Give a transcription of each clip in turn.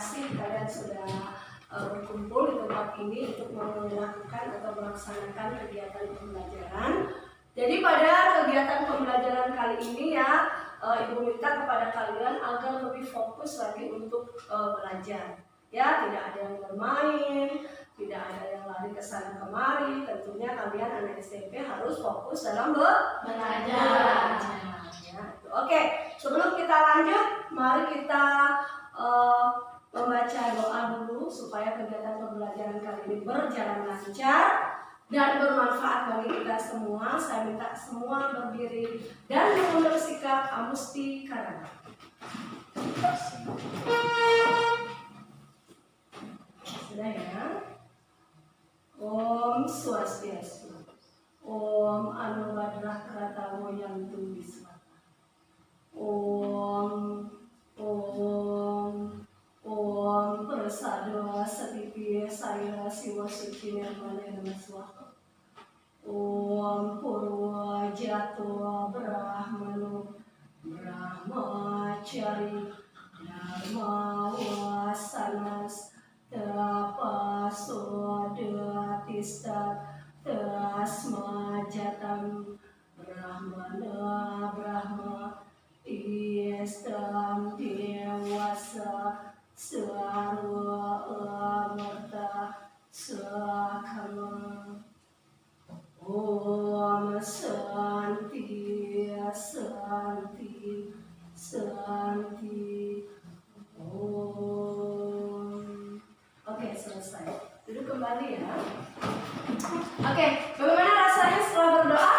kasih kalian sudah berkumpul di tempat ini untuk melakukan atau melaksanakan kegiatan pembelajaran. Jadi pada kegiatan pembelajaran kali ini ya, Ibu minta kepada kalian agar lebih fokus lagi untuk belajar. Ya, tidak ada yang bermain, tidak ada yang lari ke sana kemari. Tentunya kalian anak SMP harus fokus dalam belajar. Ya, oke, sebelum kita lanjut, mari kita membaca doa dulu supaya kegiatan pembelajaran kali ini berjalan lancar dan bermanfaat bagi kita semua. Saya minta semua berdiri dan mengambil sikap amusti karana. Sudah ya. Om Swastiastu. Om Anuradha Pratamo Yantu Viswata. Om Prasado Satipi Saira Siwa Suci Nirmana Namaswaha. Om Purwa Jato Brahmanu Brahmacari Dharma Wasanas Tapasoda Tistat Tasma Jatam Brahmana Brahma Istam Dewasa Sarwa Amarta Sakama. Om Santi Santi Santi. Om. Oke, selesai. Duduk kembali ya. Oke, bagaimana rasanya setelah berdoa?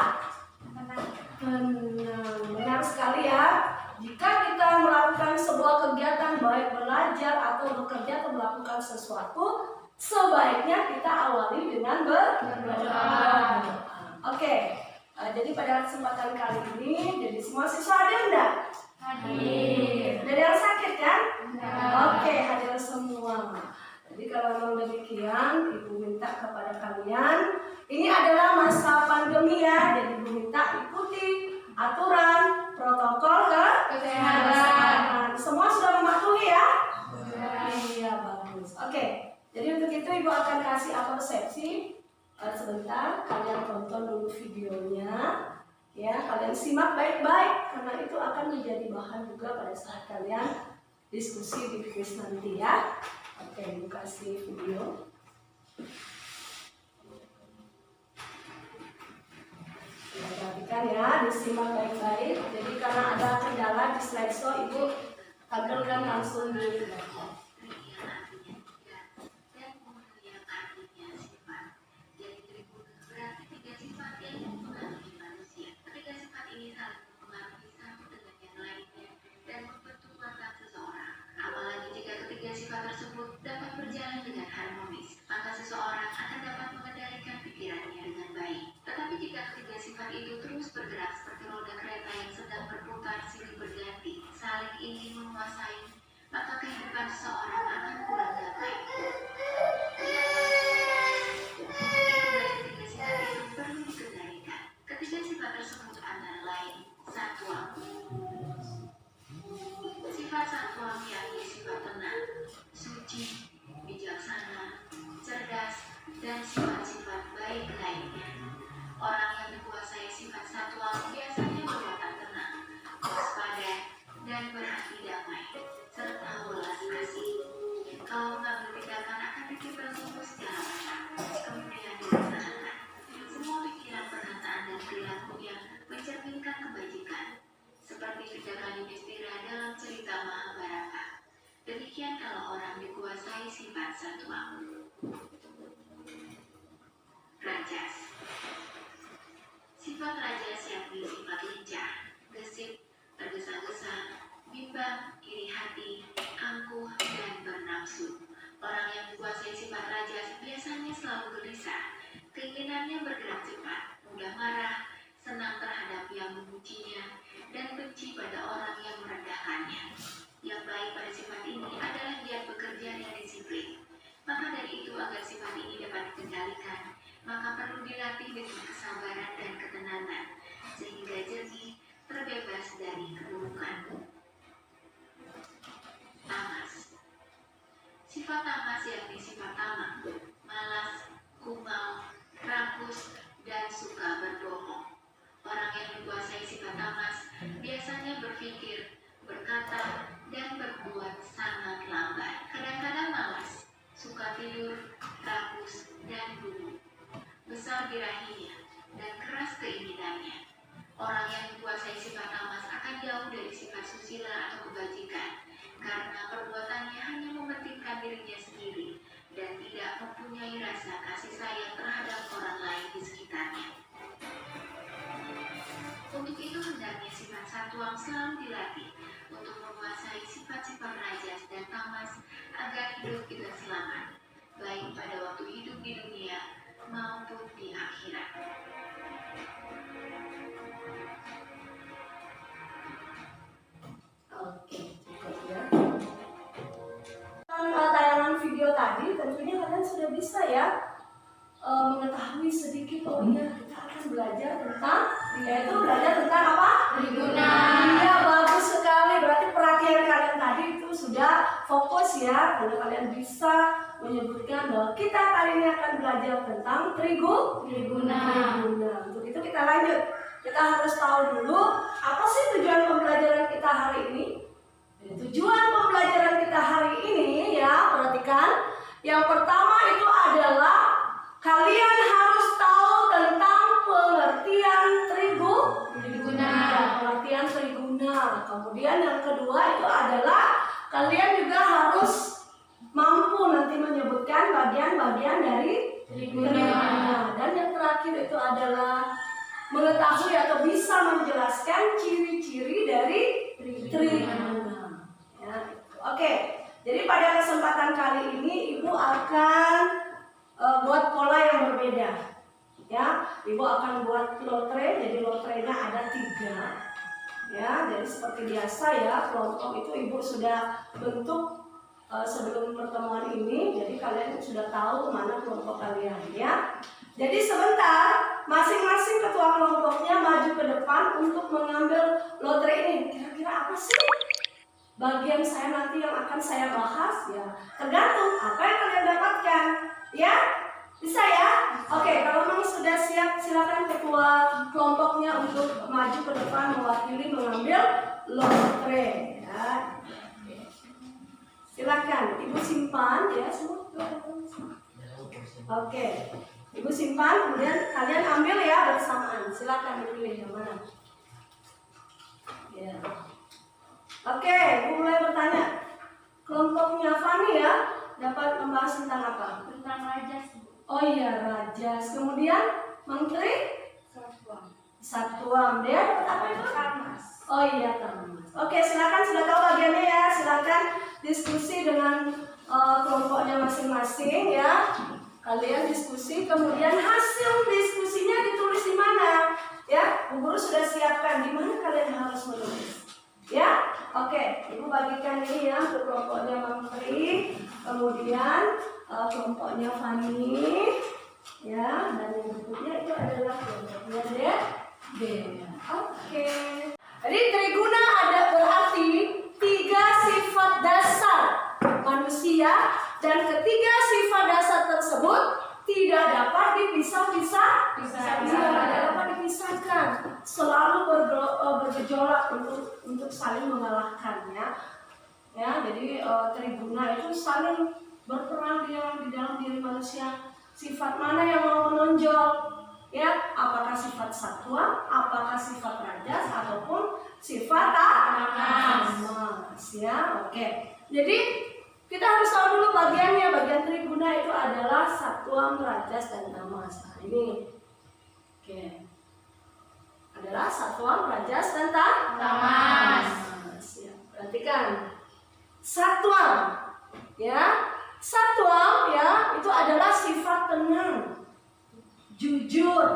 Tenang, benar sekali ya. Jika kita melakukan sebuah kegiatan baik belajar atau bekerja atau melakukan sesuatu, sebaiknya kita awali dengan berdoa. Oke, jadi pada kesempatan kali ini, jadi semua siswa hadir enggak? Hadir. Ada yang sakit kan? Oke, hadir semua. Jadi kalau memang demikian, Ibu minta kepada kalian, ini adalah masa pandemi ya, jadi Ibu minta ikuti aturan protokol kesehatan. Semua sudah mematuhi ya? Iya, bagus. Oke, jadi untuk itu Ibu akan kasih persepsi. Sebentar, kalian tonton dulu videonya. Ya, kalian simak baik-baik karena itu akan menjadi bahan juga pada saat kalian diskusi di kuis nanti ya. Oke, Ibu kasih video. Perhatikan ya, disimak baik-baik. Jadi karena ada kendala di slideshow, Ibu tampilkan langsung di jauh dari sifat susila atau kebajikan, karena perbuatannya hanya mementingkan dirinya sendiri dan tidak mempunyai rasa kasih sayang terhadap orang lain di sekitarnya. Untuk itu hendaknya sifat satuang selalu dilatih untuk menguasai sifat-sifat rajas dan tamas agar hidup kita selamat, baik pada waktu hidup di dunia maupun di akhirat. Oke, cukup ya. Tayangan video tadi tentunya kalian sudah bisa ya mengetahui sedikit. Oh iya, kita akan belajar tentang, yaitu belajar tentang apa? Triguna. Iya, bagus sekali. Berarti perhatian kalian tadi itu sudah fokus ya, karena kalian bisa menyebutkan bahwa kita kali ini akan belajar tentang Triguna. Untuk itu kita lanjut. Kita harus tahu dulu apa sih tujuan pembelajaran kita hari ini. Tujuan pembelajaran kita hari ini ya, perhatikan. Yang pertama itu adalah kalian harus tahu tentang pengertian Triguna. pengertian triguna. Kemudian yang kedua itu adalah kalian juga harus mampu nanti menyebutkan bagian-bagian dari Triguna. Dan yang terakhir itu adalah mengetahui atau bisa menjelaskan ciri-ciri dari triguna. Ya. Oke, jadi pada kesempatan kali ini Ibu akan buat pola yang berbeda. Ya, Ibu akan buat lotre. Jadi lotrenya ada 3. Ya, jadi seperti biasa ya, kelompok itu Ibu sudah bentuk sebelum pertemuan ini. Jadi kalian sudah tahu mana kelompok kalian ya. Jadi sebentar masing-masing ketua kelompoknya maju ke depan untuk mengambil lotre ini. Kira-kira apa sih bagian saya nanti yang akan saya bahas ya? Tergantung apa yang kalian dapatkan. Ya? Bisa ya? Oke, kalau memang sudah siap silakan ketua kelompoknya untuk maju ke depan mewakili mengambil lotre ya. Silakan, Ibu simpan ya semua. Oke. Ibu simpan, kemudian kalian ambil ya bersamaan. Silakan dipilih yang mana. Ya. Oke, Ibu mulai bertanya. Kelompoknya Fani ya, dapat membahas tentang apa? Tentang rajas. Oh iya, rajas. Kemudian menteri Satuam. Dia dapat apa itu? Tamas. Oh iya, tamas. Oke, silakan sudah tahu bagiannya ya. Silakan diskusi dengan kelompoknya masing-masing ya. Kalian diskusi, kemudian hasil diskusinya ditulis di mana? Ya, Bu Guru sudah siapkan di mana kalian harus menulis. Ya, oke. Ibu bagikan ini ya untuk kelompoknya Menteri, kemudian kelompoknya Fani, ya, dan yang berikutnya itu adalah kelompoknya D. Oke. Jadi triguna ada berarti 3 sifat dasar manusia. Dan ketiga sifat dasar tersebut tidak dapat dipisahkan, selalu bergejolak untuk saling mengalahkannya. Ya, jadi triguna itu saling berperan di dalam diri manusia. Sifat mana yang mau menonjol? Ya, apakah sifat satwa, apakah sifat rajas, ataupun sifat tamas. Ya, oke. Jadi kita harus tahu dulu bagiannya. Bagian triguna itu adalah satuan, rajas, dan tamas. Nah, ini. Oke. Adalah satuan, rajas, dan Tamas. Ya, perhatikan. Satuan. Ya. Satuan ya, itu adalah sifat tenang, jujur.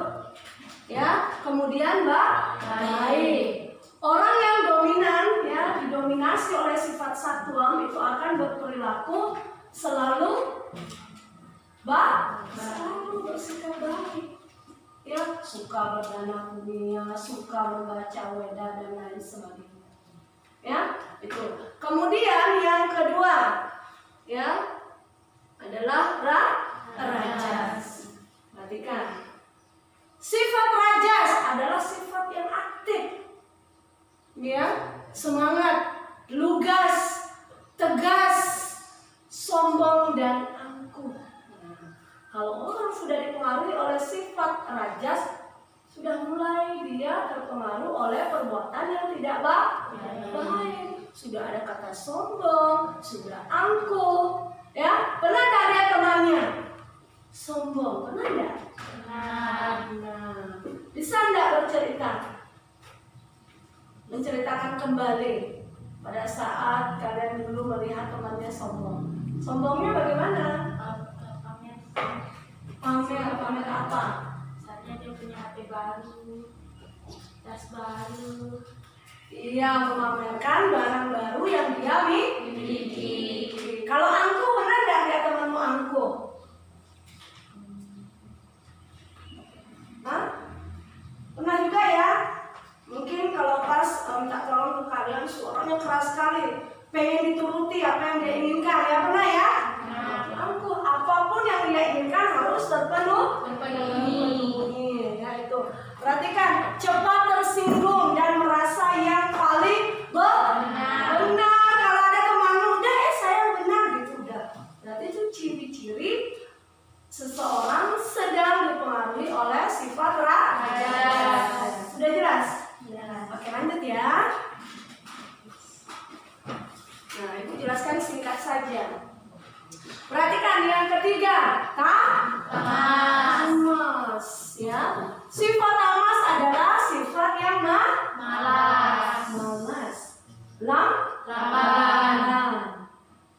Ya, kemudian baik. Orang yang dominan ya, didominasi oleh sifat satuan itu akan berperilaku selalu bersikap baik. Ya, suka berdana dunia, suka membaca Weda dan lain sebagainya. Ya, itu. Kemudian yang kedua ya adalah rajas. Perhatikan. Sifat rajas adalah sifat yang aktif. Ya, semangat, lugas, tegas, sombong dan angkuh. Nah, kalau orang sudah dipengaruhi oleh sifat rajas, sudah mulai dia terpengaruh oleh perbuatan yang tidak baik. Sudah ada kata sombong, sudah angkuh, ya. Pernah nggak lihat temannya sombong? Pernah nggak? Nah, bisa nggak menceritakan kembali pada saat kalian dulu melihat temannya sombong? Sombongnya bagaimana? Pamer apa? Misalnya dia punya HP baru, tas baru. Iya, memamerkan barang baru yang dia miliki. Kalau angkuh, pernah nggak lihat temanmu angkuh? Hah? Pernah juga ya? Mungkin kalau pas minta tolong ke kalian suaranya keras sekali, pengen dituruti apa yang dia inginkan, ya pernah ya? Angkuh, apapun yang dia inginkan harus terpenuhi. Ya itu. Perhatikan, cepat tersinggung dan merasa yang paling benar. Kalau ada temanmu, udah saya benar gitu udah. Berarti itu ciri-ciri seseorang sedang dipengaruhi oleh sifat rajas. Sudah jelas? Ya. Oke, lanjut ya. Nah, Ibu jelaskan singkat saja. Perhatikan yang ketiga, tamas, ya. Sifat tamas adalah sifat yang malas, lamban.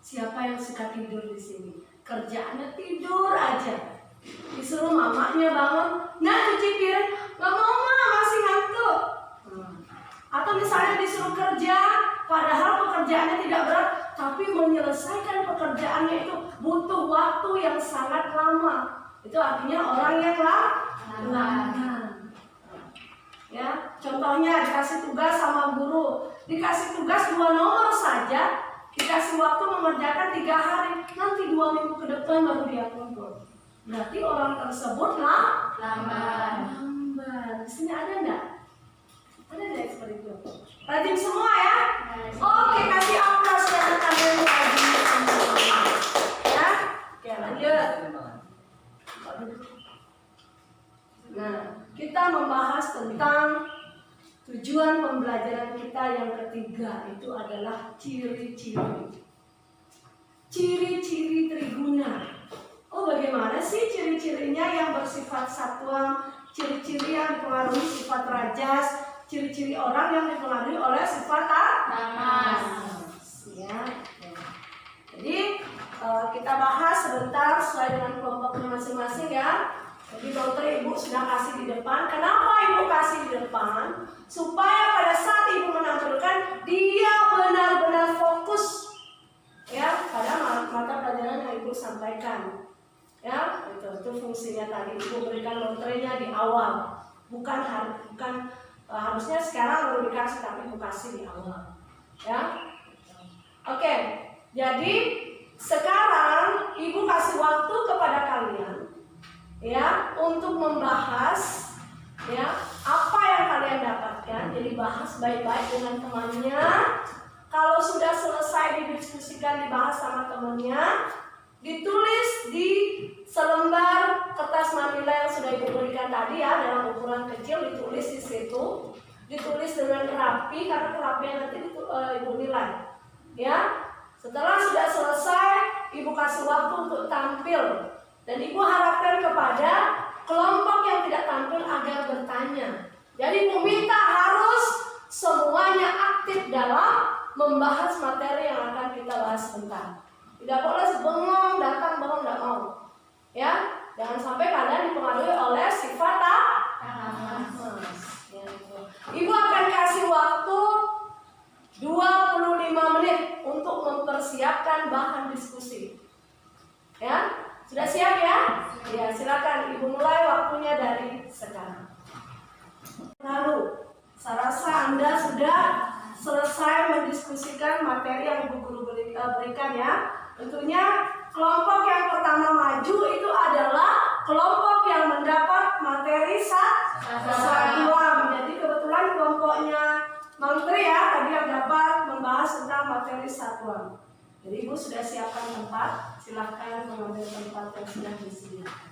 Siapa yang suka tidur di sini? Kerjaannya tidur aja. Disuruh mamanya bangun, nah cuci piring, nggak mau masih ngantuk. Atau misalnya disuruh kerja, padahal pekerjaannya tidak berat, tapi menyelesaikan pekerjaannya itu butuh waktu yang sangat lama. Itu artinya orang yang lamban. Ya, contohnya dikasih tugas sama guru, dikasih tugas 2 nomor saja, dikasih waktu mengerjakan 3 hari, nanti 2 minggu ke depan baru dia kumpul. Berarti orang tersebut lamban. Di sini ada enggak? Ada enggak seperti itu? Rajin semua ya? Oke, kasih aplaus ya kalian rajin semua. Ya? Oke, lanjut. Nah, kita membahas tentang tujuan pembelajaran kita yang ketiga, itu adalah ciri-ciri. Ciri-ciri triguna. Oh, bagaimana sih ciri-cirinya yang bersifat satuan, ciri-ciri yang dipengaruhi sifat rajas, ciri-ciri orang yang dipengaruhi oleh sifat tamas. Ya. Jadi kita bahas sebentar sesuai dengan kelompoknya masing-masing ya. Jadi dokter Ibu sudah kasih di depan. Kenapa Ibu kasih di depan? Supaya pada saat Ibu menampilkan dia benar-benar fokus ya pada mata pelajaran yang Ibu sampaikan. Ya, itu fungsinya tadi Ibu berikan lotrenya di awal. Bukan harusnya sekarang baru dikasih, tapi Ibu kasih di awal. Ya. Oke. Jadi sekarang Ibu kasih waktu kepada kalian ya untuk membahas ya apa yang kalian dapatkan. Jadi bahas baik-baik dengan temannya. Kalau sudah selesai didiskusikan, dibahas sama temannya, ditulis di selembar kertas manila yang sudah Ibu berikan tadi ya, dalam ukuran kecil, ditulis di situ. Ditulis dengan rapi karena kerapian nanti Ibu nilai. Ya. Setelah sudah selesai, Ibu kasih waktu untuk tampil. Dan Ibu harapkan kepada kelompok yang tidak tampil agar bertanya. Jadi Ibu minta harus semuanya aktif dalam membahas materi yang akan kita bahas sebentar. Tidak boleh bengong, datang bengong, tidak mau. Ya, jangan sampai kalian dipengaruhi oleh sifat tamas. Ya, Ibu akan kasih waktu 25 menit untuk mempersiapkan bahan diskusi. Ya, sudah siap ya? Ya, silakan Ibu mulai waktunya dari sekarang. Lalu, saya rasa Anda sudah selesai mendiskusikan materi yang Ibu Guru berikan ya. Tentunya kelompok yang pertama maju itu adalah kelompok yang mendapat materi satuan. Jadi kebetulan kelompoknya Menteri ya tadi yang dapat membahas tentang materi satuan. Jadi Ibu sudah siapkan tempat, silakan mengambil tempat yang sudah disediakan.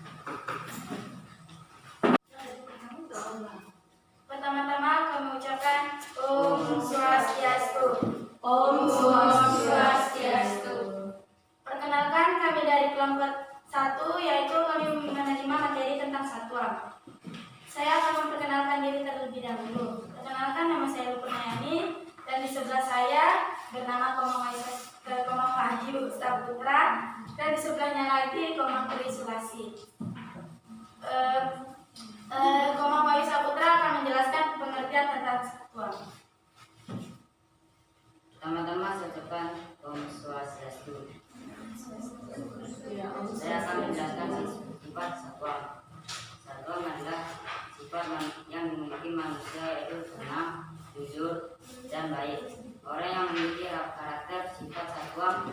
Om Swastiastu. Perkenalkan, kami dari kelompok 1, yaitu kami menerima materi tentang satwa. Saya akan memperkenalkan diri terlebih dahulu. Perkenalkan, nama saya Lupernayani, dan di sebelah saya bernama Komang Wahyu Saputra, dan di sebelahnya lagi Komang Tri Sulasi. Komang Wahyu Saputra akan menjelaskan pengertian tentang satwa. Pertama-tama saya ucapkan Om Swastiastu. Saya akan menjelaskan sifat satwa. Satwa adalah sifat yang dimiliki manusia, yaitu tenang, jujur, dan baik. Orang yang memiliki karakter sifat satwa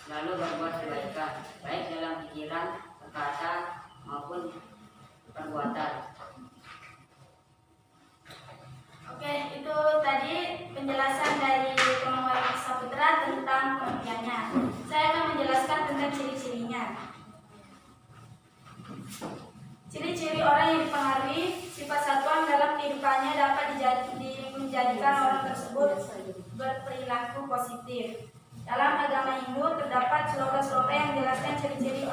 selalu berbuat kebaikan, baik dalam pikiran, perkataan, maupun perbuatan. Oke, itu tadi penjelasan dari Komang Wahyu Saputra tentang pengertiannya. Saya akan menjelaskan tentang ciri-cirinya. Ciri-ciri orang yang dipengaruhi sifat satwa dalam kehidupannya dapat menjadikan orang tersebut berperilaku positif. Dalam agama Hindu terdapat sloka-sloka yang menjelaskan ciri-ciri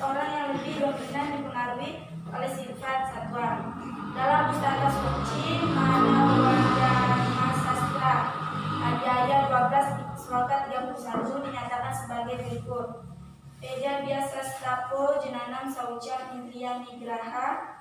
orang yang lebih dominan dipengaruhi oleh sifat satwa. Dalam pustaka suci Manawagama Sastra Adhyaya 12 sloka 31 dinyatakan sebagai berikut. Eja biasa stapo jenanam sauca indriya nigraha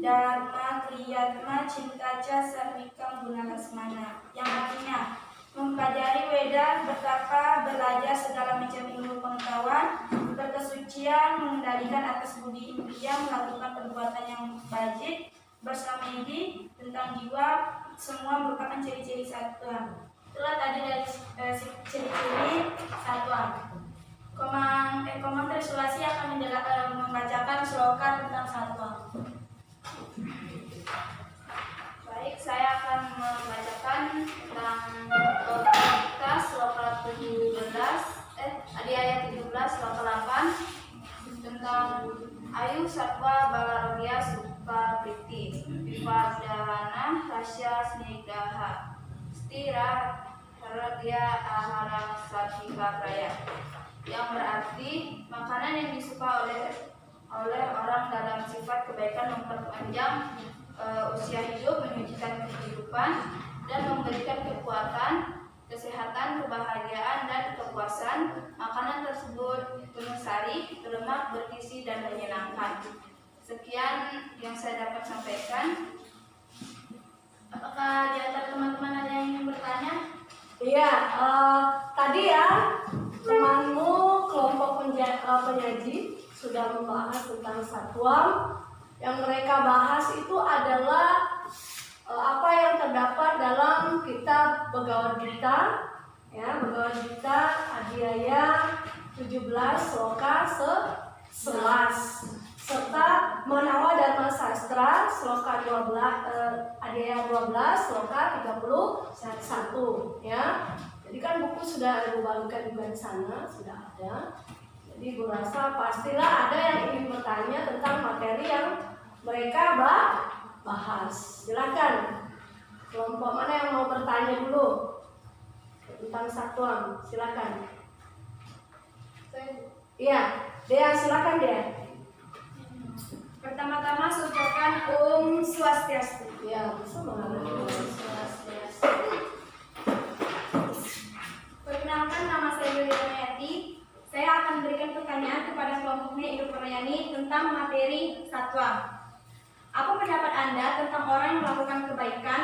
dharma kriyatma cintaca sarvikam gunalasmana, yang artinya mempelajari Weda, bertapa, belajar segala macam ilmu pengetahuan, berkesucian, mengendalikan atas budi indriya, melakukan perbuatan yang baik, bersamedi, tentang jiwa, semua merupakan ciri-ciri satwa. Itulah tadi dari ciri-ciri satwa. Komang Tri Sulasi akan membacakan sloka tentang satwa. Baik, saya akan membacakan tentang kita sloka 17, di ayat 17 sloka 8 tentang Ayu Satwa Balarogya Suka Priti Vivadahana Rasya Snigdaha Stira Haradya Ahara Satika Praya, yang berarti makanan yang disuka oleh orang dalam sifat kebaikan memperpanjang usia hidup, menyucikan kehidupan, dan memberikan kekuatan, kesehatan, kebahagiaan, dan kepuasan. Makanan tersebut penuh sari, berlemak, bergizi, dan menyenangkan. Sekian yang saya dapat sampaikan. Apakah di antara teman-teman ada yang ingin bertanya? Iya, tadi ya temanmu kelompok penyaji sudah membahas tentang satwa. Yang mereka bahas itu adalah apa yang terdapat dalam kitab Bhagavad Gita, ya, Bhagavad Gita Adhyaya 17 sloka 11, serta Manawa Dharma Sastra sloka 12 Adhyaya 12 sloka 31, ya. Jadi kan buku sudah ada dibagikan juga di sana, sudah ada. Jadi gue rasa pastilah ada yang ingin bertanya tentang materi yang mereka bahas. Silakan. Kelompok mana yang mau bertanya dulu tentang satwa? Silakan. Iya, Dea, silakan Dea. Pertama-tama saya ucapkan Om Swastiastu. Ya, bisa mengalami. Perkenalkan, nama saya Yulia Mayati. Saya akan memberikan pertanyaan kepada kelompoknya Ibu Purnayani tentang materi satwa. Apa pendapat Anda tentang orang yang melakukan kebaikan,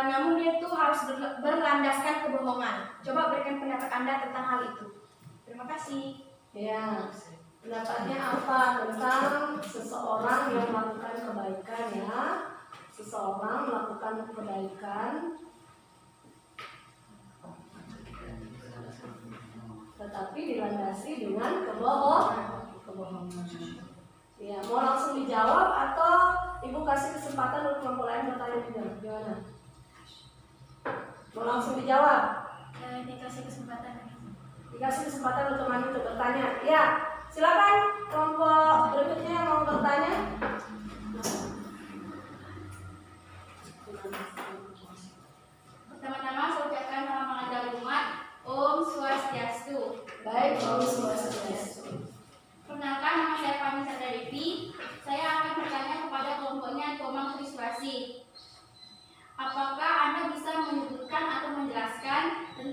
namun dia itu harus berlandaskan kebohongan? Coba berikan pendapat Anda tentang hal itu. Terima kasih. Ya, pendapatnya apa tentang seseorang yang melakukan kebaikan, ya? Seseorang melakukan kebaikan tetapi dilandasi dengan kebohongan. Ya, mau langsung dijawab atau Ibu kasih kesempatan untuk kelompok lain bertanya juga? Gimana? Mau langsung dijawab? Dikasih kesempatan. Dikasih kesempatan untuk teman untuk bertanya. Ya, silakan kelompok berikutnya yang mau bertanya. Pertama-tama saya ucapkan nama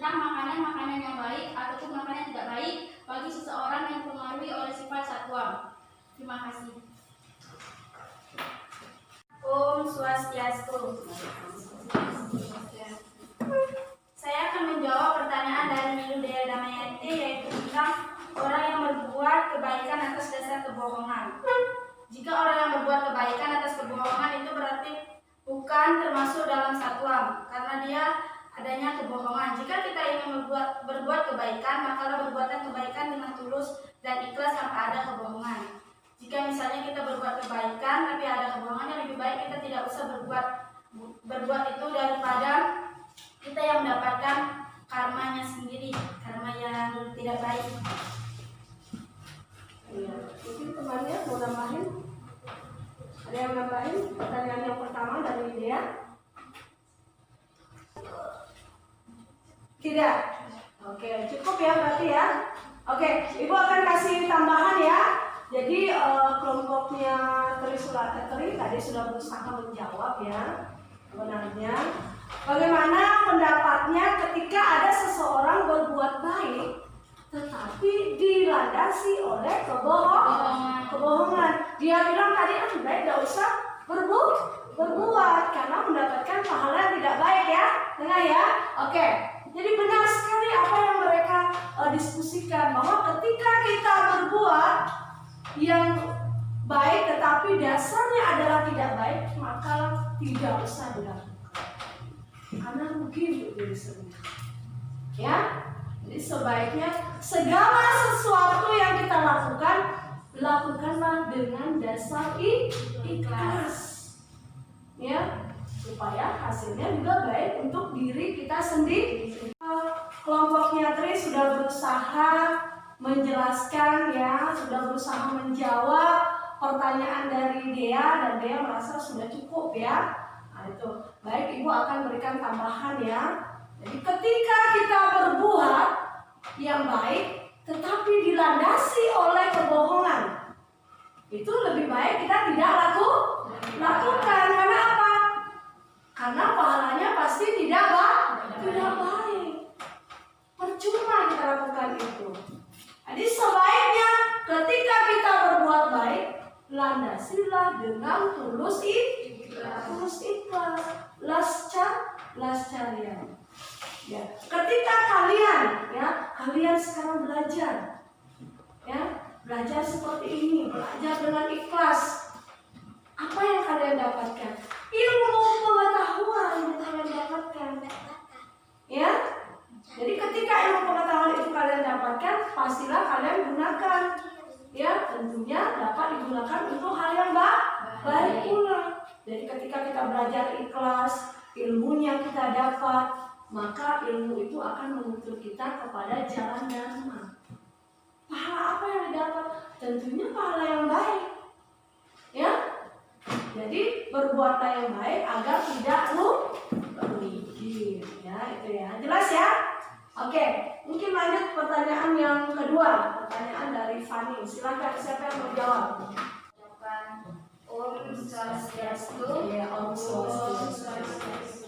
tentang makanan-makanan yang baik ataupun makanan yang tidak baik bagi seseorang yang dipengaruhi oleh sifat satwa. Terima kasih. Om Swastiastu. Saya akan menjawab pertanyaan dari Nilu Dea Damayanti, yaitu tentang orang yang berbuat kebaikan atas dasar kebohongan. Jika orang yang berbuat kebaikan atas kebohongan itu berarti bukan termasuk dalam satwa, karena dia adanya kebohongan. Jika kita ingin berbuat kebaikan, maka berbuatlah kebaikan dengan tulus dan ikhlas tanpa ada kebohongan. Jika misalnya kita berbuat kebaikan tapi ada kebohongan, yang lebih baik kita tidak usah berbuat itu daripada kita yang mendapatkan karmanya sendiri, karma yang tidak baik. Iya, mungkin temannya mau nambahin? Ada yang nambahin? Pertanyaan yang pertama dari Dea? Tidak? Oke, cukup ya berarti ya. Oke, Ibu akan kasih tambahan ya. Jadi kelompoknya Teri tadi sudah berusaha menjawab ya sebenarnya. Bagaimana pendapatnya ketika ada seseorang berbuat baik tetapi dilandasi oleh kebohongan. Dia bilang tadi baik, tidak usah berbuat karena mendapatkan pahala yang tidak baik ya. Dengar ya. Oke. Jadi benar sekali apa yang mereka diskusikan, bahwa ketika kita berbuat yang baik tetapi dasarnya adalah tidak baik, maka tidak usah dilakukan. Karena rugi diri sendiri. Ya. Jadi sebaiknya segala sesuatu yang kita lakukan, lakukanlah dengan dasar ikhlas. Ya, supaya hasilnya juga baik untuk diri kita sendiri. Kelompoknya Tri sudah berusaha menjelaskan ya, sudah berusaha menjawab pertanyaan dari Dea, dan Dea merasa sudah cukup ya. Nah, itu baik, Ibu akan berikan tambahan ya. Jadi ketika kita berbuat yang baik tetapi dilandasi oleh kebohongan, itu lebih baik kita tidak lakukan. Karena apa? Karena pahalanya pasti tidak baik. Percuma kita lakukan itu. Jadi sebaiknya ketika kita berbuat baik, landasilah dengan tulus ikhlas. Lascarian. Ya, ketika kalian sekarang belajar, ya, belajar seperti ini, belajar dengan ikhlas. Apa yang kalian dapatkan? Ilmu pengetahuan yang kalian dapatkan. Ya, jadi ketika ilmu pengetahuan itu kalian dapatkan, pastilah kalian gunakan. Ya, tentunya dapat digunakan untuk hal yang baik pula. Jadi ketika kita belajar ikhlas, ilmunya kita dapat, maka ilmu itu akan menuntun kita kepada jalan dharma. Pahala apa yang didapat? Tentunya pahala yang baik. Ya, jadi berbuatlah yang baik agar tidak rugi. Ya, itu ya. Jelas ya? Oke, mungkin lanjut pertanyaan yang kedua. Pertanyaan dari Fani. Silakan, siapa yang mau jawab? Om Swastiastu. Ya, Om Swastiastu.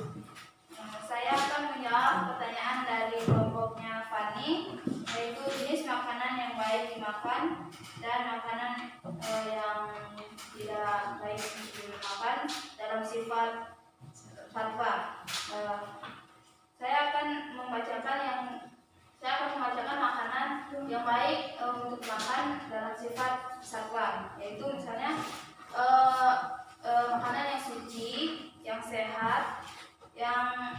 Saya akan menjawab pertanyaan dari kelompoknya Fani, yaitu jenis makanan yang baik dimakan dan makanan yang tidak baik dimakan dalam sifat satwa. Saya akan membacakan makanan yang baik untuk makan dalam sifat satwa, yaitu misalnya makanan yang suci, yang sehat, yang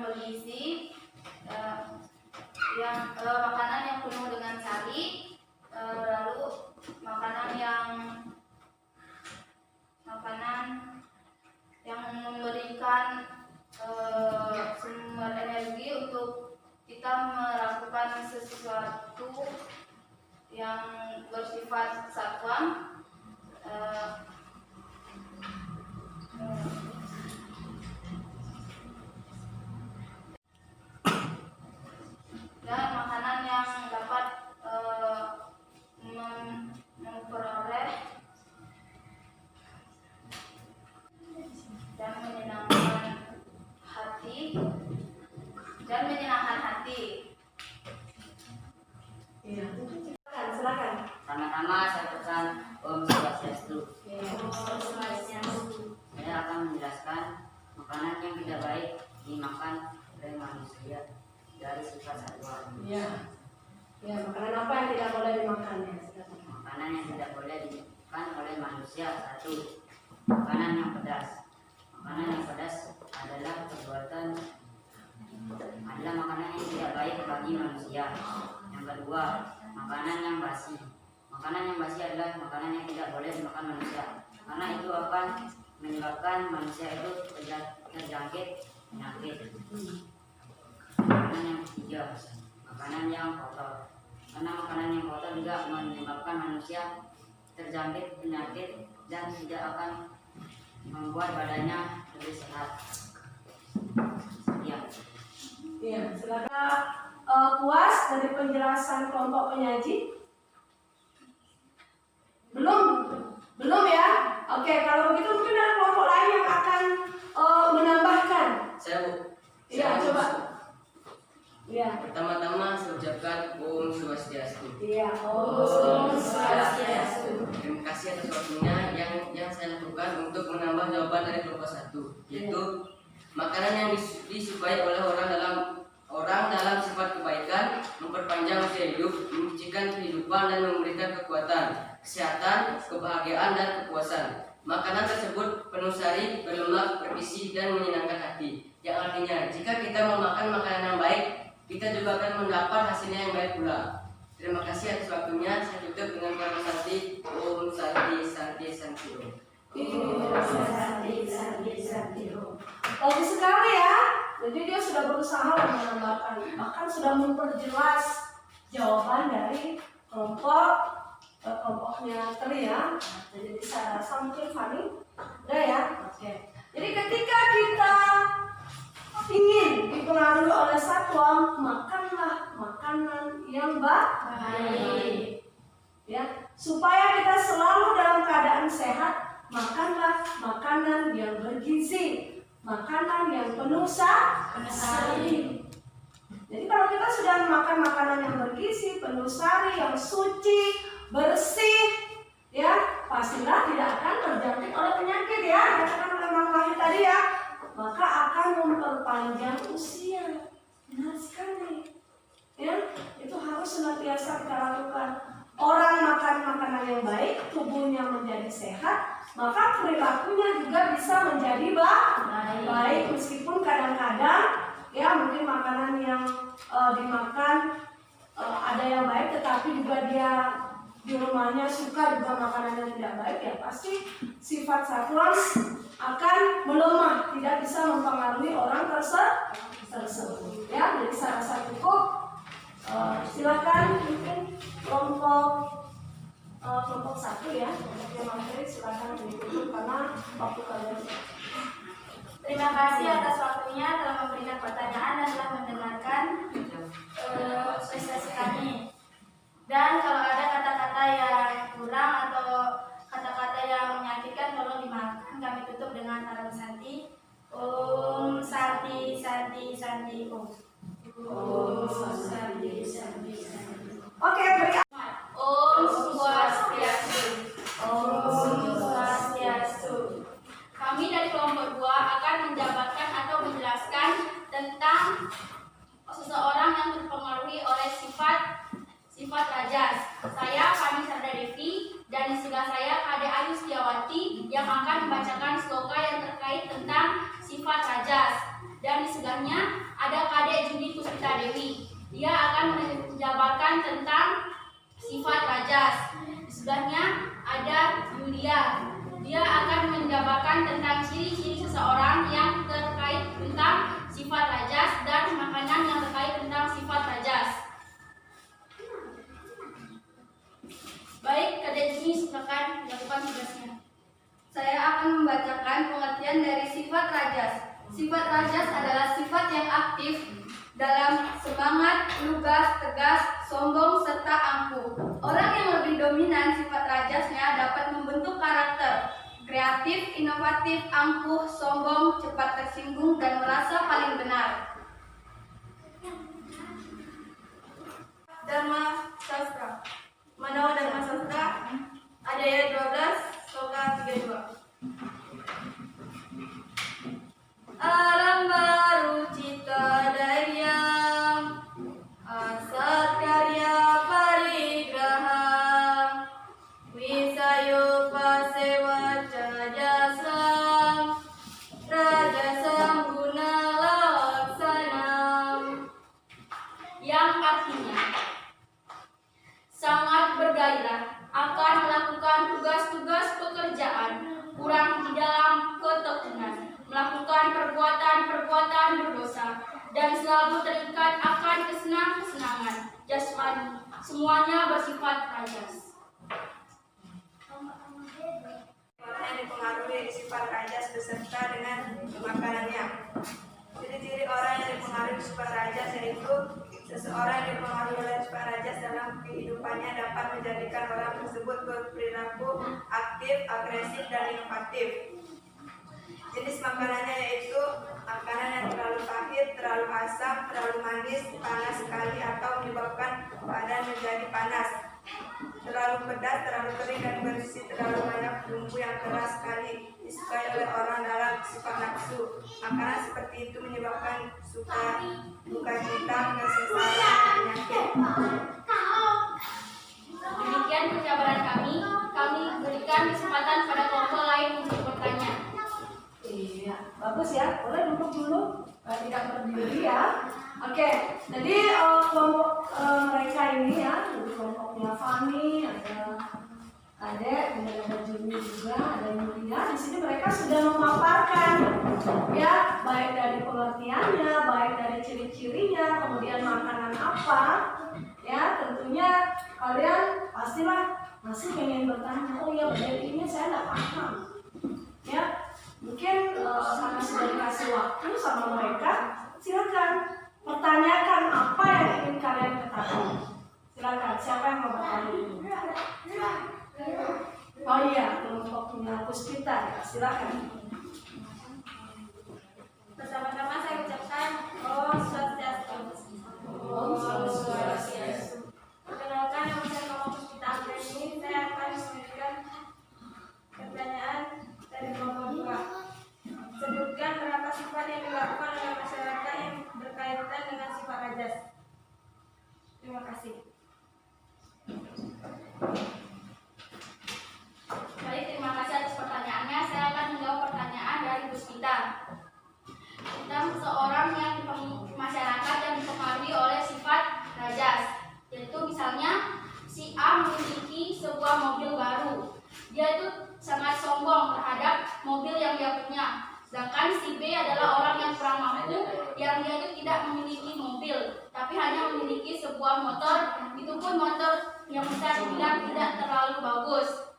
bergizi, makanan yang penuh dengan sari, lalu makanan yang memberikan sumber energi untuk kita melakukan sesuatu yang bersifat satwa. Dan makanan yang dapat memperoleh dan menyenangkan hati, dan menyenangkan hati. Iya. Silakan. Pertama-tama saya pesan Om Swastiastu. Saya akan menjelaskan makanan yang tidak baik dimakan oleh manusia dari sifat satwa. Iya. Ya, makanan apa yang tidak boleh dimakan ya? Silakan. Makanan yang tidak boleh dimakan oleh manusia. 1. Makanan yang pedas. Makanan yang pedas adalah makanan yang tidak baik bagi manusia. Yang kedua, makanan yang basi. Makanan yang basi adalah makanan yang tidak boleh dimakan manusia, karena itu akan menyebabkan manusia itu terjangkit penyakit. Makanan yang ketiga, makanan yang kotor. Karena makanan yang kotor juga menyebabkan manusia terjangkit penyakit dan tidak akan membuat badannya lebih sehat. Sekian. Iya, silakan. Puas dari penjelasan kelompok penyaji? Belum ya? Oke, kalau begitu mungkin ada kelompok lain yang akan menambahkan. Saya Bu. Iya, coba. Iya. Pertama-tama saya ucapkan Om Swastiastu. Iya, Om Swastiastu. Terima kasih atas waktunya yang saya lakukan untuk menambah jawaban dari kelompok 1, yaitu makanan yang disukai oleh orang dalam sifat kebaikan, memperpanjang usia hidup, menyucikan kehidupan dan memberikan kekuatan, kesehatan, kebahagiaan dan kepuasan. Makanan tersebut penuh sari, berlemak, bergizi dan menyenangkan hati. Yang artinya jika kita memakan makanan yang baik, kita juga akan mendapat hasilnya yang baik pula. Terima kasih atas waktunya. Saya tutup dengan kata santi. Om Santi Santi Santi Om. Bagus sekali ya. Jadi dia sudah berusaha menambahkan, bahkan sudah memperjelas jawaban dari kelompoknya Tri ya. Jadi saya rasa mungkin Fani udah ya. Oke. Jadi ketika kita ingin dipengaruhi oleh satwa, makanlah makanan yang baik. Ya, supaya kita selalu dalam keadaan sehat, makanlah makanan yang bergizi, makanan yang penuh sari. Jadi kalau kita sudah makan makanan yang bergizi, penuh sari, yang suci, bersih, ya pastilah tidak akan terjangkit oleh penyakit ya, dikatakan oleh Mang Wahyu tadi ya. Maka akan memperpanjang usia. Benar sekali. Ya, itu harus senantiasa kita lakukan. Orang makan makanan yang baik, tubuhnya menjadi sehat, maka perilakunya juga bisa menjadi baik. Meskipun kadang-kadang ya mungkin makanan yang dimakan ada yang baik, tetapi juga dia di rumahnya suka juga makanan yang tidak baik, ya pasti sifat satwa akan melemah, tidak bisa mempengaruhi orang tersebut. Ya, jadi saya rasa cukup. Silakan mungkin kelompok 1 ya, kelompoknya materi silakan ditutup karena waktu kalian. Terima kasih atas waktunya telah memberikan pertanyaan dan telah mendengarkan prestasi kami. Dan kalau ada kata-kata yang kurang atau kata-kata yang menyakitkan, tolong dimaafkan. Kami tutup dengan Om Santi. Om Santi Santi Santi Om. Om Santi Santi Santi. Oke, beri Om Swastiastu. Om Swastiastu. Kami dari kelompok 2 akan menjabarkan atau menjelaskan tentang seseorang yang terpengaruhi oleh sifat rajas. Saya Fani Sarda Devi dan di sebelah saya Kade Ayu Setiawati yang akan membacakan sloka yang terkait tentang sifat rajas. Dan di sebelahnya ada Kade Judi Puspita Dewi. Dia akan menjabarkan tentang sifat rajas. Di sebelahnya ada Yulia. Dia akan menjabarkan tentang ciri-ciri seseorang yang terkait tentang sifat rajas dan makanan yang terkait tentang sifat rajas. Baik, Kade Juni silakan lakukan tugasnya. Saya akan membacakan pengertian dari sifat rajas. Sifat rajas adalah sifat yang aktif dalam semangat, lugas, tegas, sombong, serta angkuh. Orang yang lebih dominan sifat rajasnya dapat membentuk karakter kreatif, inovatif, angkuh, sombong, cepat tersinggung, dan merasa paling benar. selalu terikat akan kesenangan jasmani. Semuanya bersifat rajas. Orang yang dipengaruhi sifat rajas beserta dengan makanannya. Ciri-ciri orang yang dipengaruhi sifat rajas yaitu seseorang yang dipengaruhi oleh sifat rajas dalam kehidupannya dapat menjadikan orang tersebut berperilaku aktif, agresif, dan inovatif. Jenis makanannya yaitu makanan yang terlalu pahit, terlalu asam, terlalu manis, panas sekali atau menyebabkan badan menjadi panas. Terlalu pedas, terlalu kering dan berisi terlalu banyak bumbu yang keras sekali, disukai oleh orang dalam sifat nafsu. Makanan seperti itu menyebabkan duka cita, kesesalan, dan penyakit. Demikian penjabaran kami. Kami berikan kesempatan pada kelompok lain untuk bertanya. Iya, bagus ya. Boleh duduk dulu, tidak berdiri ya. Oke, jadi kelompok mereka ini ya, jadi kelompoknya Fani, ada Adek, kemudian ada Juni juga, ada Yulia. Di sini mereka sudah memaparkan ya, baik dari pengertiannya, baik dari ciri-cirinya, kemudian makanan apa. Ya, tentunya kalian pastilah masih pengen bertanya, oh ya, ini saya tidak paham. Ya, mungkin karena sudah dikasih waktu sama mereka, silakan pertanyakan apa yang ingin kalian ketahui. Silakan, siapa yang mau bertanya dulu? Oh iya, kelompoknya Puspita ya, silakan. Pertama-tama saya ucapkan Om Swastiastu. Om Swastiastu. Perkenalkan, nama saya Mama Puspita Anggreni. Saya akan memberikan pertanyaan dari kelompok 2. Sebutkan berapa sifat yang dilakukan oleh masyarakat yang berkaitan dengan sifat rajas. Terima kasih. Baik, terima kasih atas pertanyaannya. Saya akan menjawab pertanyaan dari Puspita. Tentang seorang yang masyarakat yang dipengaruhi oleh sifat rajas, yaitu misalnya si A memiliki sebuah mobil baru. Dia itu sangat sombong terhadap mobil yang dia punya. Sedangkan si B adalah orang yang kurang mampu, yang dia itu tidak memiliki mobil, tapi hanya memiliki sebuah motor. Itu pun motor yang bisa dibilang tidak terlalu bagus.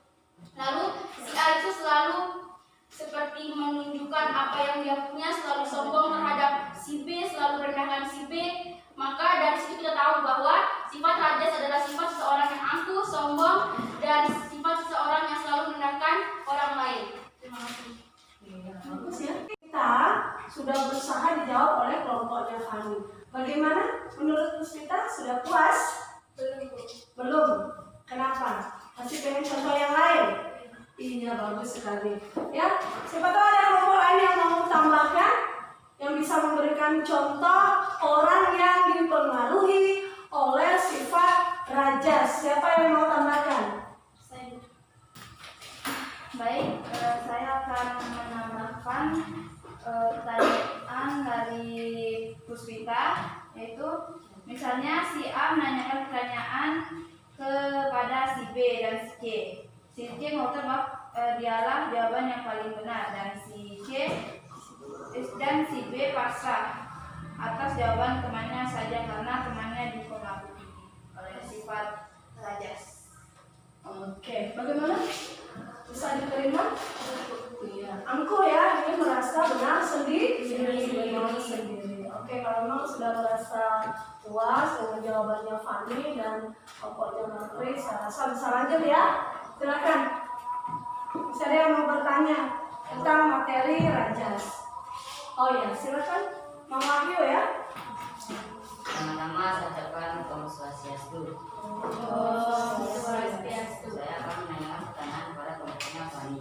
Lalu si A itu selalu seperti menunjukkan apa yang dia punya, selalu sombong terhadap si B, selalu merendahkan si B. Maka dari situ kita tahu bahwa sifat rajas adalah sifat seseorang yang angkuh, sombong, dan sifat seseorang yang selalu merendahkan orang lain. Terima kasih. Bagus ya. Kita sudah berusaha dijawab oleh kelompoknya Fani. Bagaimana menurut Puspita? Sudah puas? Belum. Kenapa? Masih pengen contoh yang lain? Iya, bagus sekali. Ya, siapa tahu ada kelompok lain yang mau tambahkan, yang bisa memberikan contoh orang yang dipengaruhi oleh sifat rajas. Siapa yang mau tambahkan? Baik, saya akan menambahkan pertanyaan dari Puspita, yaitu misalnya si A menanyakan pertanyaan kepada si B dan si C. Si C mau tebak dialah jawaban yang paling benar, dan si C dan si B pasrah atas jawaban temannya saja karena temannya dipengaruhi oleh sifat rajas. Oke, bagaimana? Bisa diterima? Iya. Angkuh ya, ini merasa benar sendiri. Oke, kalau memang sudah merasa puas dengan jawabannya Fani dan kelompoknya Matri, saya rasa bisa lanjut ya. Silakan. Bisa ada yang mau bertanya tentang materi rajas? Oh ya, silakan. Mang Wahyu ya. Pertama-tama saya ucapkan Om Swastiastu. Saya akan menanyakan pertanyaan kepada kelompoknya Fani.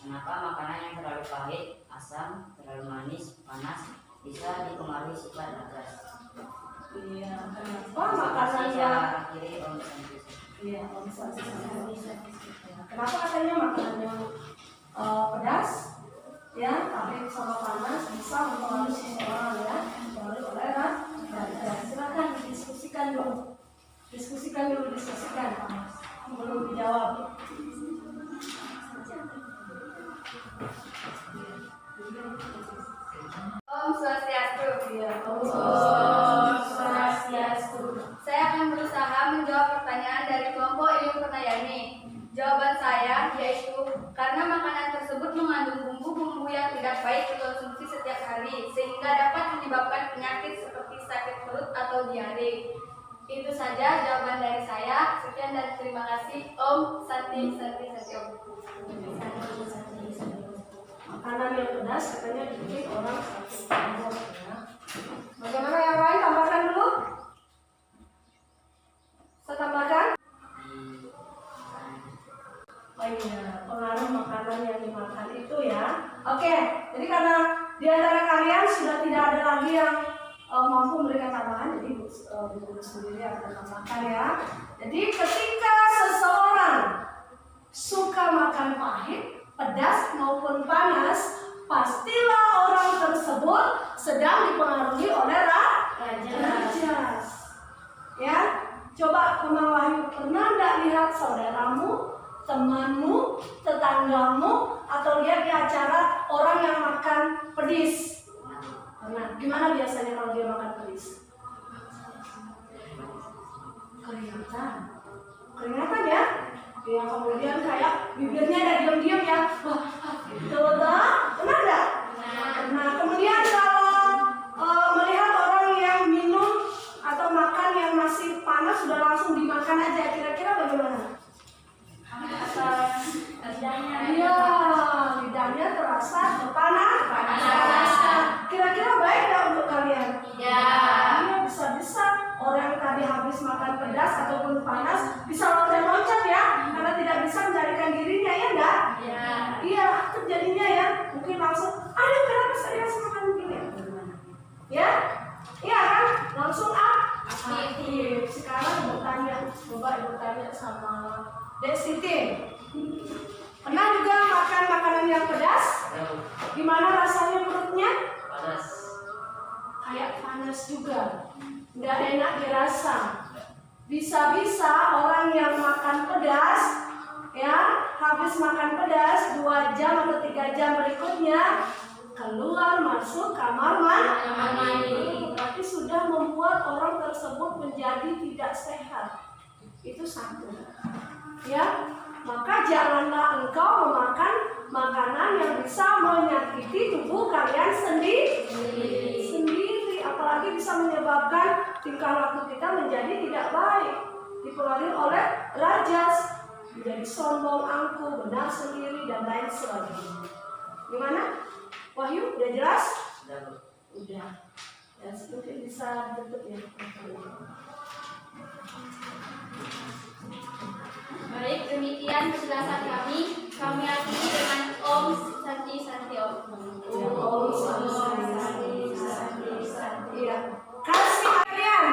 Kenapa makanan yang terlalu pahit, asam, terlalu manis, panas bisa dipengaruhi sifat rajas? Iya, kenapa makanan yang akhiri Om Swastiastu. Iya, Om Swastiastu. Kenapa katanya makanan yang pedas, ya, pahit sama panas bisa mempengaruhi seseorang ya, mempengaruhi oleh rajas. Silakan didiskusikan dulu. Diskusikan. Belum dijawab. Om Swastiastu. Iya, Om Swastiastu. Bodiare. Itu saja jawaban dari saya. Sekian dan terima kasih. Om Santi Om. Makanan yang pedas katanya bikin orang sakit perut ya. Bagaimana yang lain? Tambahkan dulu. Saya tambahkan. Oh iya, pengaruh makanan yang dimakan itu ya. Oke, jadi karena di antara kalian sudah tidak ada lagi yang mampu memberikan tambahan, jadi guru sendiri akan tambahkan ya. Jadi ketika seseorang suka makan pahit, pedas maupun panas, pastilah orang tersebut sedang dipengaruhi oleh rajas. Ya, coba Kemang Wahyu, pernah nggak lihat saudaramu, temanmu, tetanggamu, atau lihat di acara orang yang makan pedis? Nah, gimana biasanya kalau dia makan pedis? Keringatan ya? Ya, kemudian kayak bibirnya ada diam-diam ya. Wah, gitu betul. Benar nggak? Nah, kemudian kalau melihat orang yang minum atau makan yang masih panas sudah langsung dimakan aja, kira-kira bagaimana? Iya, lidahnya terasa panas. Kira-kira baik nggak untuk kalian? Iya, bisa-bisa orang yang tadi habis makan pedas ataupun panas bisa loncat-loncat ya, karena tidak bisa menjadikan dirinya, ya enggak? Iya, terjadinya ya, mungkin langsung, aduh kenapa saya harus makan begini? Ya, iya kan? Langsung aktif. Sekarang coba bertanya sama Dek Siti. Pernah juga makan makanan yang pedas? Gimana rasanya perutnya? Panas. Kayak panas juga, nggak enak dirasa. Bisa-bisa orang yang makan pedas, ya, habis makan pedas 2 jam atau 3 jam berikutnya keluar masuk kamar mandi. Berarti sudah membuat orang tersebut menjadi tidak sehat. Itu satu. Ya, maka janganlah engkau memakan makanan yang bisa menyakiti tubuh kalian sendiri, apalagi bisa menyebabkan tingkah laku kita menjadi tidak baik, dipengaruhi oleh rajas, menjadi sombong, angkuh, benar sendiri, dan lain sebagainya. Gimana? Wahyu, udah jelas? Udah. Ya, mungkin bisa ditutup ya. Baik, demikian penjelasan kami. Kami akhiri dengan Om Santi Om. Om Santi. Iya. Kasih kalian.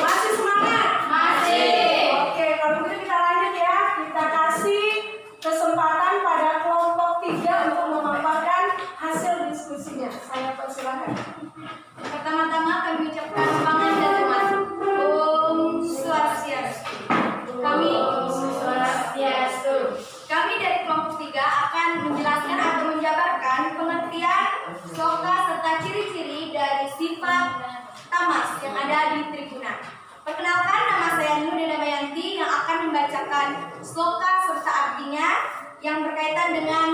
Masih semangat? Masih. Oke, kalau begitu kita lanjut ya. Kita kasih kesempatan pada kelompok 3 untuk memaparkan hasil diskusinya. Saya persilakan. Pertama-tama kami ucapkan semangat dan semangat. Om Swastiastu. Kami dari kelompok 3 akan menjelaskan atau menjabarkan pengertian sloka serta ciri-ciri dari sifat tamas yang ada di Tribuna. Perkenalkan, nama saya Nurina Damayanti yang akan membacakan sloka serta artinya yang berkaitan dengan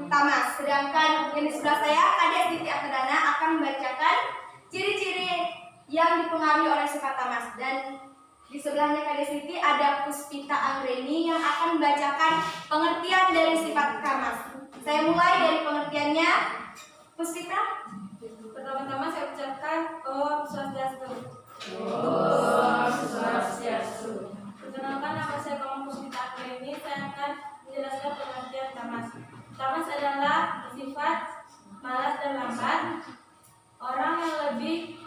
tamas. Sedangkan yang di sebelah saya, Kades Siti Artadana, akan membacakan ciri-ciri yang dipengaruhi oleh sifat tamas. Dan di sebelahnya Kades Siti ada Puspita Anggreni yang akan membacakan pengertian dari sifat tamas. Saya mulai dari pengertiannya. Puspita. Pertama-tama saya ucapkan Om Swastiastu. Om Swastiastu. Perkenalkan, nama saya Komang Puspita Anggreni. Saya akan menjelaskan pengertian tamas. Tamas adalah sifat malas dan lambat. Orang yang lebih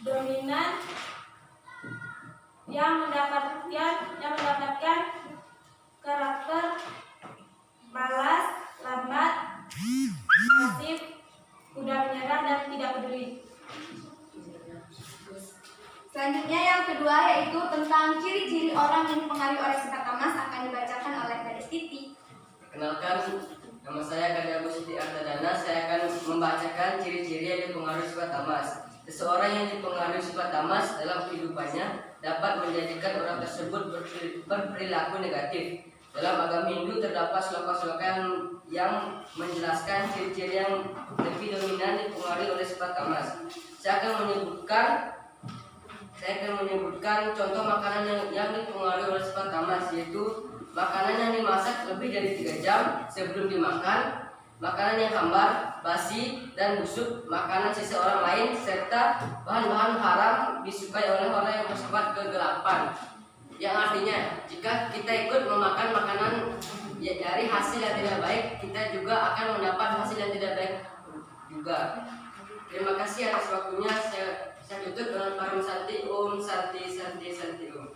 dominan yang mendapatkan karakter malas, lambat, pasif, mudah menyerah dan tidak peduli. Selanjutnya yang kedua yaitu tentang ciri-ciri orang yang dipengaruhi oleh sifat tamas akan dibacakan oleh Kades Siti. Perkenalkan, nama saya Kades Siti Artadana. Saya akan membacakan ciri-ciri yang dipengaruhi sifat tamas. Seseorang yang dipengaruhi sifat tamas dalam kehidupannya dapat menjadikan orang tersebut berperilaku negatif. Dalam agama Hindu terdapat sloka-sloka yang menjelaskan ciri-ciri yang lebih dominan dipengaruhi oleh sifat tamas. Saya akan menyebutkan saya akan menyebutkan contoh makanan yang dipengaruhi oleh sifat tamas, yaitu makanan yang dimasak lebih dari 3 jam sebelum dimakan, makanan yang hambar, basi, dan busuk, makanan sisa orang lain, serta bahan-bahan haram disukai oleh orang yang bersifat kegelapan. Yang artinya, jika kita ikut memakan makanan dari hasil yang tidak baik, kita juga akan mendapat hasil yang tidak baik juga. Terima kasih atas waktunya. Saya tutup dengan Parum Santi, Om Santi Santi Santi Om.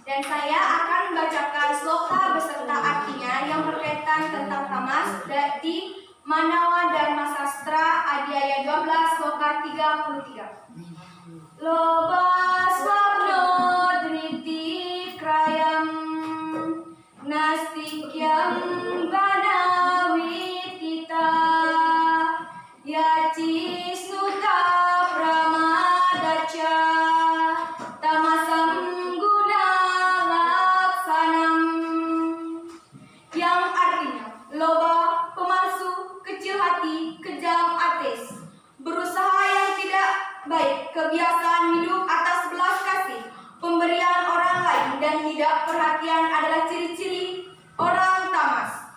Dan saya akan membacakan sloka beserta artinya yang berkaitan tentang tamas di Manawa Dharma Sastra Adiaya 12 sloka 33. Loba swarno driti krayam nastikyam banawi kita yacis nuta pramadaca tamasam guna laksanam, yang artinya loba, pemalsu, kecil hati, kejam ateis, berusaha yang tidak baik, kebiasaan hidup atas belas kasih, pemberian orang lain, dan tidak perhatian adalah ciri-ciri orang tamas.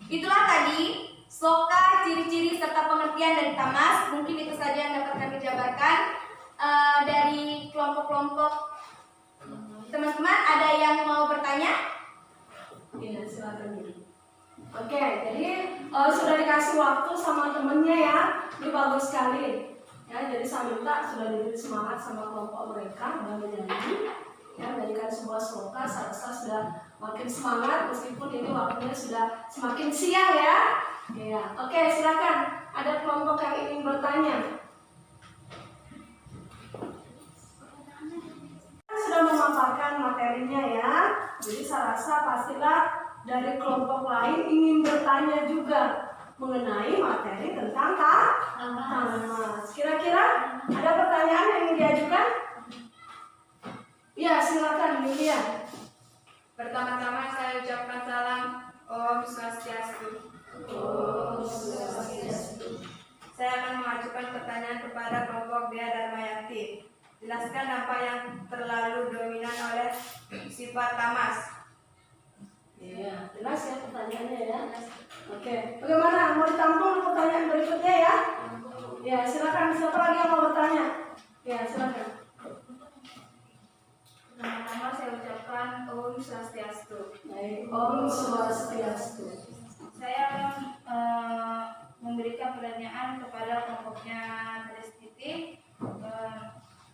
Itulah tadi sloka, ciri-ciri serta pengertian dari tamas. Mungkin itu saja yang dapat kami jabarkan dari kelompok-kelompok. Teman-teman, ada yang mau bertanya? Iya, silakan. Oke, jadi sudah dikasih waktu sama temennya ya, ini bagus sekali. Ya, jadi saya minta sudah diberi semangat sama kelompok mereka dan menyanyi. Ya, menjadikan sebuah sloka, saya rasa sudah makin semangat meskipun ini waktunya sudah semakin siang ya. Iya, oke, silakan. Ada kelompok yang ingin bertanya. Sudah memaparkan materinya ya, jadi saya rasa pastilah dari kelompok lain ingin bertanya juga mengenai materi tentang tamas. Kira-kira ada pertanyaan yang ingin diajukan? Ya, silakan Lilia. Pertama-tama saya ucapkan salam Om Swastiastu. Om Swastiastu. Saya akan mengajukan pertanyaan kepada kelompok Dea Darmayati. Jelaskan apa yang terlalu dominan oleh sifat tamas. Iya, jelas ya pertanyaannya ya. Oke, bagaimana? Mau ditampung pertanyaan berikutnya ya? Ya, silakan. Siapa lagi yang mau bertanya? Ya, silakan. Pertama-tama saya ucapkan Om Swastiastu. Baik, Om Swastiastu. Saya akan memberikan pertanyaan kepada kelompoknya Tristiti.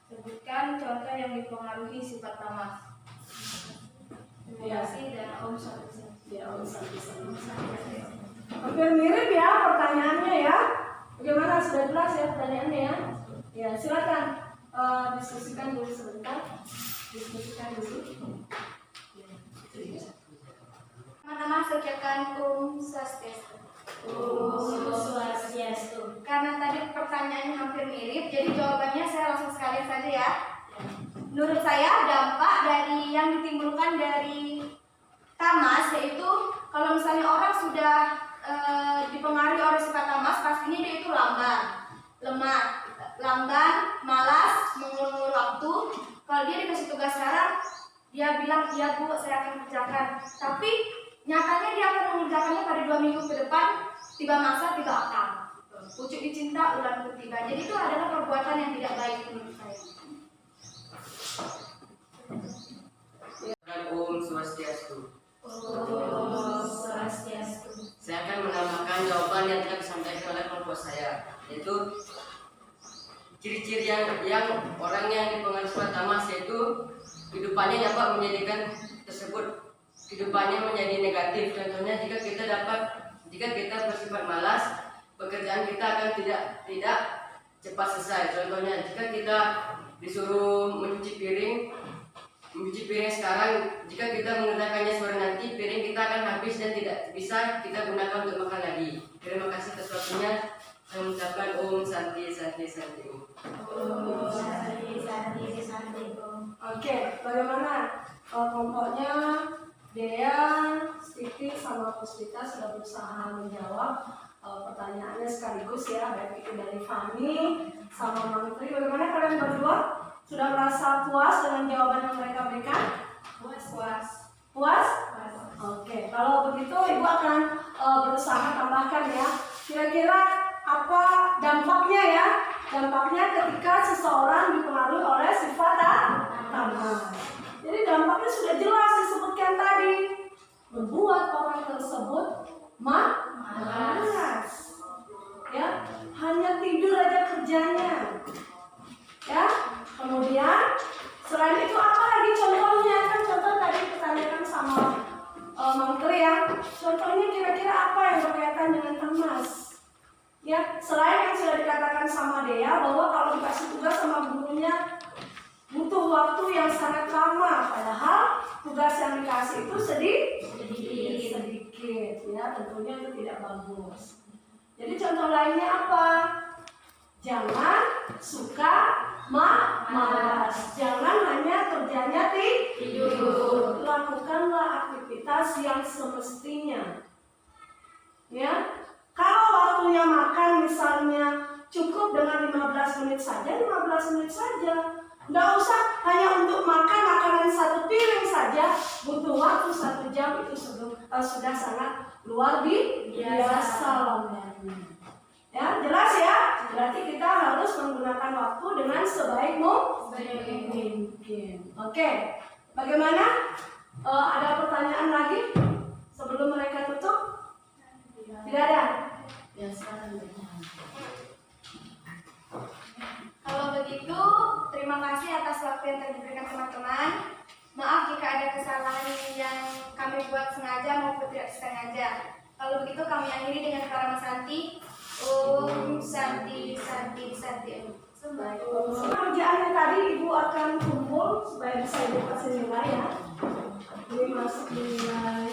Sebutkan contoh yang dipengaruhi sifat tamas. Terima kasih dan Om Swastiastu. Ya, Om Swastiastu. Hampir mirip ya pertanyaannya ya. Bagaimana? Sudah jelas ya pertanyaannya ya? Ya, silakan diskusikan dulu sebentar. Diskusikan dulu. Pertama-tama saya ucapkan Om Swastiastu. Om Swastiastu. Karena tadi pertanyaannya hampir mirip, jadi jawabannya saya langsung sekalian saja ya. Menurut saya dampak dari yang ditimbulkan dari tamas yaitu kalau misalnya orang sudah dipengaruhi oleh sifat tamas, pastinya dia itu lamban, malas, mengulur waktu. Kalau dia dikasih tugas sekarang, dia bilang iya Bu, saya akan kerjakan. Tapi nyatanya dia akan mengerjakannya pada 2 minggu ke depan, tiba masa tidak akan. Pucuk dicinta, ular ketiba. Jadi itu adalah perbuatan yang tidak baik menurut saya. Om Swastiastu. Om Swastiastu. Saya akan menambahkan jawaban yang telah disampaikan oleh kelompok saya, yaitu ciri-ciri yang orang yang dipengaruhi sifat tamas, yaitu kehidupannya dapat menjadikan tersebut kehidupannya menjadi negatif. Contohnya jika kita bersifat malas, pekerjaan kita akan tidak cepat selesai. Contohnya jika kita disuruh mencuci piring sekarang, jika kita mengerjakannya sore nanti, piring kita akan habis dan tidak bisa kita gunakan untuk makan lagi. Terima kasih atas waktunya. Saya mengucapkan Om Santi Santi Santi Om. Om Santi Santi Santi Om. Oke, bagaimana kelompoknya Dea, Siti, sama Puspita sudah berusaha menjawab pertanyaannya sekaligus ya, baik itu dari Fani sama Mantri. Bagaimana kalian berdua? Sudah merasa puas dengan jawaban yang mereka berikan? Puas? Oke, kalau begitu Ibu akan berusaha tambahkan ya. Kira-kira apa dampaknya ya? Dampaknya ketika seseorang dipengaruhi oleh sifat tamas. Jadi dampaknya sudah jelas disebutkan tadi. Membuat orang tersebut malas. Ya, hanya tidur aja kerjanya. Ya, kemudian selain itu apa lagi contohnya? Kan contoh tadi ditanyakan sama Menteri ya. Contohnya kira-kira apa yang berkaitan dengan tamas? Ya, selain yang sudah dikatakan sama Dea bahwa kalau dikasih tugas sama gurunya butuh waktu yang sangat lama, padahal tugas yang dikasih itu sedikit ya, tentunya itu tidak bagus. Jadi contoh lainnya apa? Jangan suka malas. Jangan hanya kerjanya tidur. Lakukanlah aktivitas yang semestinya. Ya. Kalau waktunya makan misalnya cukup dengan 15 menit saja, 15 menit saja. Nggak usah hanya untuk makan makanan satu piring saja, butuh waktu 1 jam itu sudah sangat luar biasa lamanya. Ya, jelas ya? Berarti kita harus menggunakan waktu dengan sebaik mungkin. Oke, bagaimana? Ada pertanyaan lagi sebelum mereka tutup? Tidak ada? Ya, sekarang Kalau begitu, terima kasih atas waktu yang telah diberikan teman-teman. Maaf jika ada kesalahan yang kami buat sengaja maupun tidak sengaja. Kalau begitu kami akhiri dengan Parama Santi. Om Santi Santi Santi. Pekerjaannya tadi Ibu akan kumpul supaya bisa Ibu kasih nilai ya. Ini masuk nilai.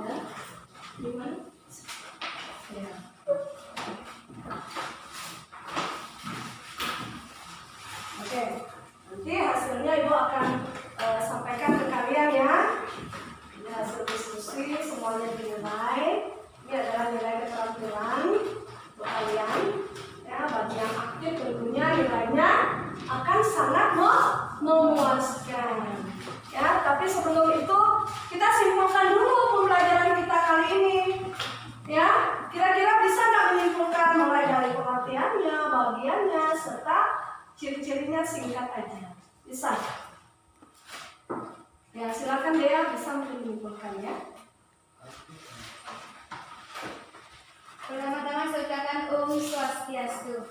Ya. Gimana? Ya. Oke, nanti hasilnya Ibu akan sampaikan ke kalian ya. Ini hasil diskusi, semuanya dinilai. Ini adalah nilai keterampilan untuk kalian. Ya, bagi yang aktif tentunya nilainya akan sangat memuaskan. Ya, tapi sebelum itu kita simpulkan dulu pembelajaran kita kali ini. Ya, kira-kira bisa nggak menyimpulkan mulai dari pengertiannya, bagiannya, serta ciri-cirinya singkat aja. Bisa? Ya, silakan Dea bisa menyimpulkan ya. Pertama-tama saya ucapkan Om Swastiastu.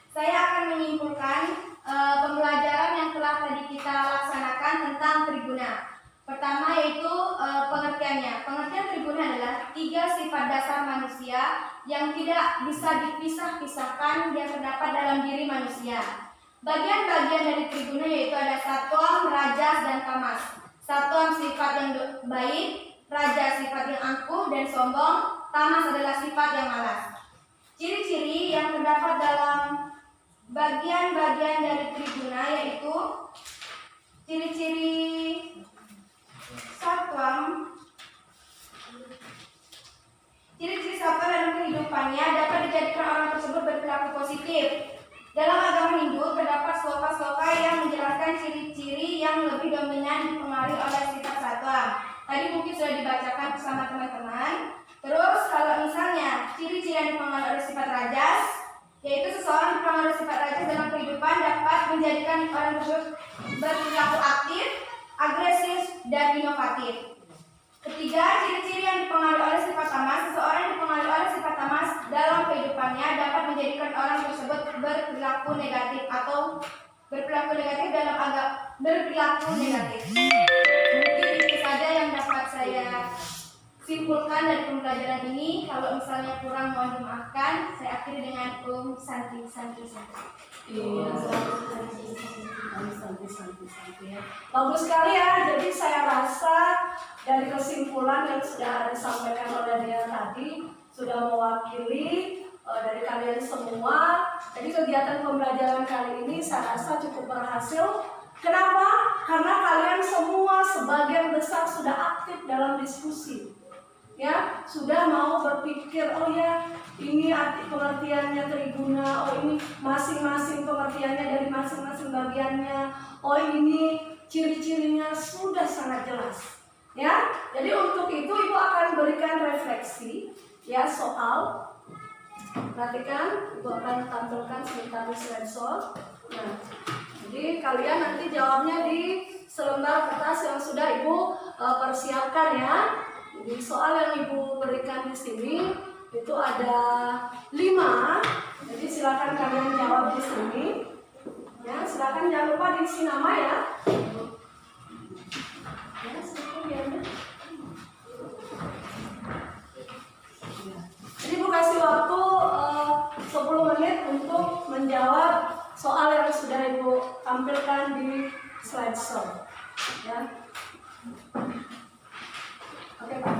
Saya akan menyimpulkan pembelajaran yang telah tadi kita laksanakan tentang triguna. Pertama yaitu pengertiannya. Pengertian triguna adalah 3 sifat dasar manusia yang tidak bisa dipisah-pisahkan yang terdapat dalam diri manusia. Bagian-bagian dari triguna yaitu ada satuan, rajas, dan tamas. Satuan sifat yang baik, raja sifat yang angkuh dan sombong, tamas adalah sifat yang malas. Ciri-ciri yang terdapat dalam bagian-bagian dari triguna yaitu ciri-ciri satwam. Ciri-ciri satwa dalam kehidupannya dapat dijadikan orang tersebut berperilaku positif. Dalam agama Hindu terdapat sloka-sloka yang menjelaskan ciri-ciri yang lebih dominan dipengaruhi oleh sifat satwa. Tadi mungkin sudah dibacakan bersama teman-teman. Terus kalau misalnya ciri-ciri yang dipengaruhi oleh sifat rajas, yaitu seseorang dipengaruhi oleh sifat rajas dalam kehidupan dapat menjadikan orang tersebut berperilaku aktif, agresif, dan inovatif. Ketiga, ciri-ciri yang dipengaruhi oleh sifat tamas. Seseorang yang dipengaruhi oleh sifat tamas dalam kehidupannya dapat menjadikan orang tersebut berperilaku negatif atau berperilaku negatif dalam berperilaku negatif. Mungkin itu saja yang dapat saya simpulkan dari pembelajaran ini. Kalau misalnya kurang mohon dimaafkan. Saya akhiri dengan Om Santi Santi Santi. Iya, santai ya. Bagus sekali ya. Jadi saya rasa dari kesimpulan yang sudah disampaikan oleh dia tadi sudah mewakili dari kalian semua. Jadi kegiatan pembelajaran kali ini saya rasa cukup berhasil Kenapa? Karena kalian semua sebagian besar sudah aktif dalam diskusi. Ya, sudah mau berpikir, oh ya, ini arti pengertiannya triguna, oh ini masing-masing pengertiannya dari masing-masing bagiannya, oh ini ciri-cirinya sudah sangat jelas. Ya, jadi untuk itu Ibu akan berikan refleksi ya soal. Perhatikan, Ibu akan tampilkan sebentar di slideshow. Nah, jadi kalian nanti jawabnya di selembar kertas yang sudah Ibu persiapkan ya. Jadi soal yang Ibu berikan di sini itu ada 5. Jadi silakan kalian jawab di sini. Ya, silakan jangan lupa diisi nama ya. Ya, silakan diambil. Jadi Ibu kasih waktu 10 menit untuk menjawab soal yang sudah Ibu tampilkan di slideshow. Ya. Oke, Pak.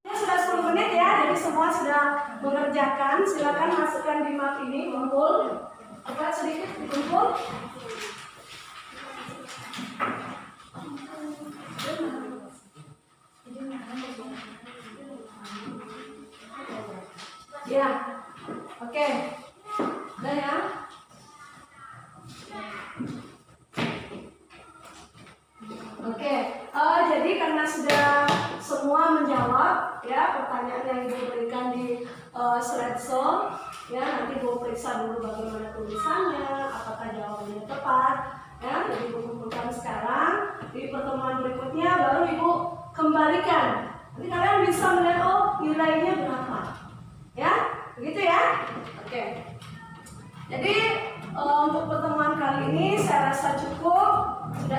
Ini sudah 10 menit ya, jadi semua sudah mengerjakan. Silakan masukkan di map ini, kumpul. Cepat sedikit dikumpul. Ya, oke. Udah ya. Oke, jadi karena sudah semua menjawab ya pertanyaan yang Ibu berikan di slideshow, ya nanti Ibu periksa dulu bagaimana tulisannya, apakah jawabannya tepat, ya. Jadi Ibu kumpulkan sekarang. Di pertemuan berikutnya baru Ibu kembalikan. Nanti kalian bisa melihat oh nilainya berapa, ya, begitu ya. Oke. Jadi untuk pertemuan kali ini saya rasa cukup. Sudah